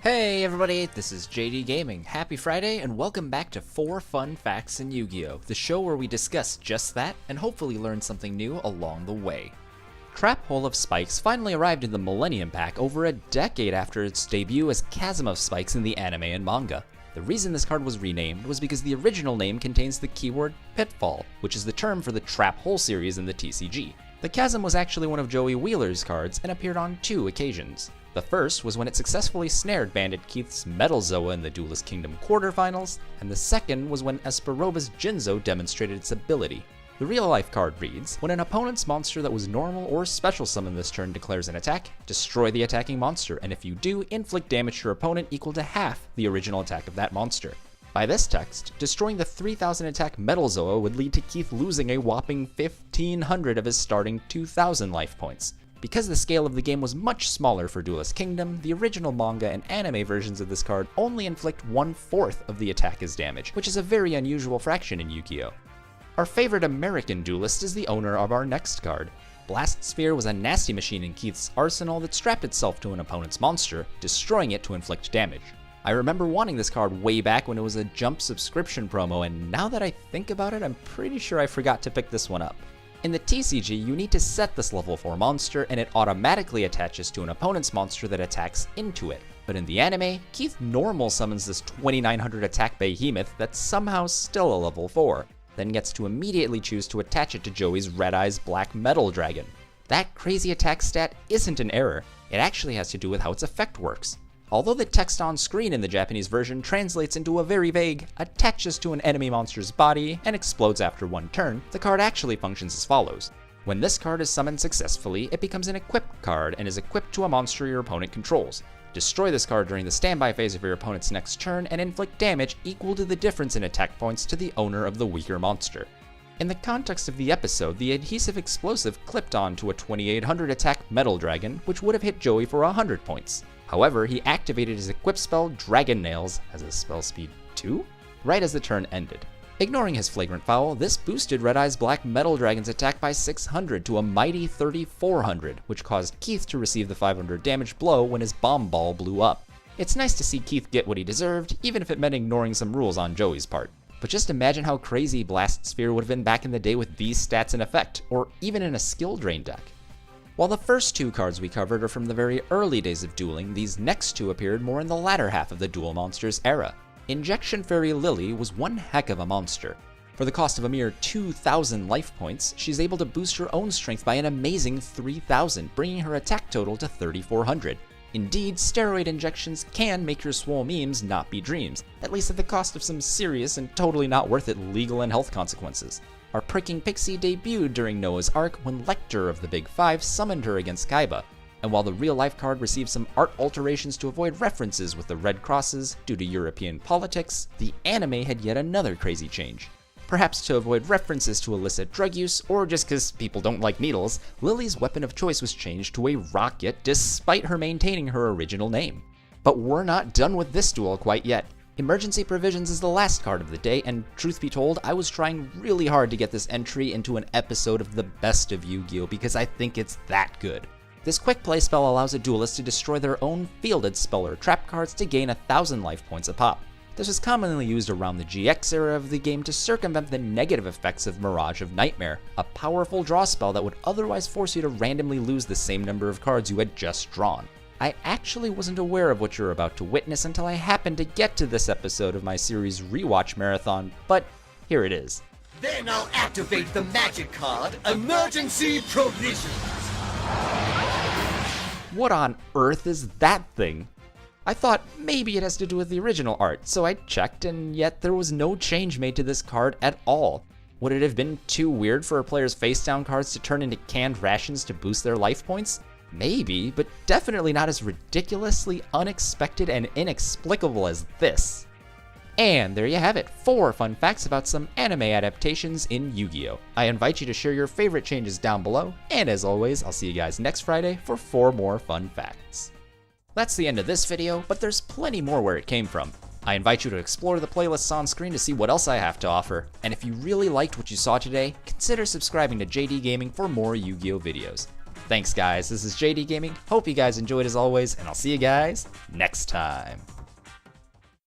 Hey everybody, this is JD Gaming. Happy Friday and welcome back to 4 Fun Facts in Yu-Gi-Oh! The show where we discuss just that and hopefully learn something new along the way. 𝗓𝗡𝗡𝗘𝗧 of Spikes finally arrived in the Millennium Pack over a decade after its debut as Chasm of Spikes in the anime and manga. The reason this card was renamed was because the original name contains the keyword pitfall, which is the term for the trap hole series in the TCG. The Chasm was actually one of Joey Wheeler's cards and appeared on 2 occasions. The first was when it successfully snared Bandit Keith's 𝗪𝗚𝗧𝗛 in the Duelist Kingdom quarterfinals, and the second was when 𝗪𝗚𝗧𝗛 Jinzo demonstrated its ability. The real-life card reads, when an opponent's monster that was normal or special summoned this turn declares an attack, destroy the attacking monster, and if you do, inflict damage to your opponent equal to half the original attack of that monster. By this text, destroying the 3000 attack 𝗪𝗚𝗧𝗛 would lead to Keith losing a whopping 1500 of his starting 2000 life points. Because the scale of the game was much smaller for Duelist Kingdom, the original manga and anime versions of this card only inflict 1/4 of the attack as damage, which is a very unusual fraction in Yu-Gi-Oh! Our favorite American duelist is the owner of our next card. Blast Sphere was a nasty machine in Keith's arsenal that strapped itself to an opponent's monster, destroying it to inflict damage. I remember wanting this card way back when it was a Jump subscription promo, and now that I think about it, I'm pretty sure I forgot to pick this one up. In the TCG, you need to set this level 4 monster, and it automatically attaches to an opponent's monster that attacks into it. But in the anime, Keith normal summons this 2900 attack behemoth that's somehow still a level 4, then gets to immediately choose to attach it to Joey's Red Eyes Black Metal Dragon. That crazy attack stat isn't an error, it actually has to do with how its effect works. Although the text on screen in the Japanese version translates into a very vague, attaches to an enemy monster's body and explodes after 1 turn, the card actually functions as follows. When this card is summoned successfully, it becomes an equipped card and is equipped to a monster your opponent controls. Destroy this card during the standby phase of your opponent's next turn and inflict damage equal to the difference in attack points to the owner of the weaker monster. In the context of the episode, the adhesive explosive clipped onto a 2800 attack Metal Dragon, which would have hit Joey for 100 points. However, he activated his equip spell Dragon Nails as a spell speed 2, right as the turn ended. Ignoring his flagrant foul, this boosted Red Eyes Black Metal Dragon's attack by 600 to a mighty 3400, which caused Keith to receive the 500 damage blow when his bomb ball blew up. It's nice to see Keith get what he deserved, even if it meant ignoring some rules on Joey's part. But just imagine how crazy Blast Sphere would have been back in the day with these stats in effect, or even in a skill drain deck. While the first 2 cards we covered are from the very early days of dueling, these next 2 appeared more in the latter half of the Duel Monsters era. Injection Fairy Lily was one heck of a monster. For the cost of a mere 2000 life points, she's able to boost her own strength by an amazing 3000, bringing her attack total to 3400. Indeed, steroid injections can make your swole memes not be dreams, at least at the cost of some serious and totally not worth it legal and health consequences. Our pricking pixie debuted during Noah's Ark when Lecter of the Big Five summoned her against 𝗖𝗎𝗓, and while the real-life card received some art alterations to avoid references with the red crosses due to European politics, the anime had yet another crazy change. Perhaps to avoid references to illicit drug use, or just because people don't like needles, Lily's weapon of choice was changed to a rocket despite her maintaining her original name. But we're not done with this duel quite yet. Emergency Provisions is the last card of the day, and truth be told, I was trying really hard to get this entry into an episode of the Best of Yu-Gi-Oh! Because I think it's that good. This quick play spell allows a duelist to destroy their own fielded spell or trap cards to gain 1000 life points a pop. This was commonly used around the GX era of the game to circumvent the negative effects of Mirage of Nightmare, a powerful draw spell that would otherwise force you to randomly lose the same number of cards you had just drawn. I actually wasn't aware of what you're about to witness until I happened to get to this episode of my series Rewatch Marathon, but here it is. Then I'll activate the magic card, Emergency Provisions. What on earth is that thing? I thought maybe it has to do with the original art, so I checked, and yet there was no change made to this card at all. Would it have been too weird for a player's face-down cards to turn into canned rations to boost their life points? Maybe, but definitely not as ridiculously unexpected and inexplicable as this. And there you have it, 4 fun facts about some anime adaptations in Yu-Gi-Oh! I invite you to share your favorite changes down below, and as always, I'll see you guys next Friday for 4 more fun facts. That's the end of this video, but there's plenty more where it came from. I invite you to explore the playlists on screen to see what else I have to offer, and if you really liked what you saw today, consider subscribing to JD Gaming for more Yu-Gi-Oh! Videos. Thanks guys, this is JD Gaming, hope you guys enjoyed as always, and I'll see you guys next time.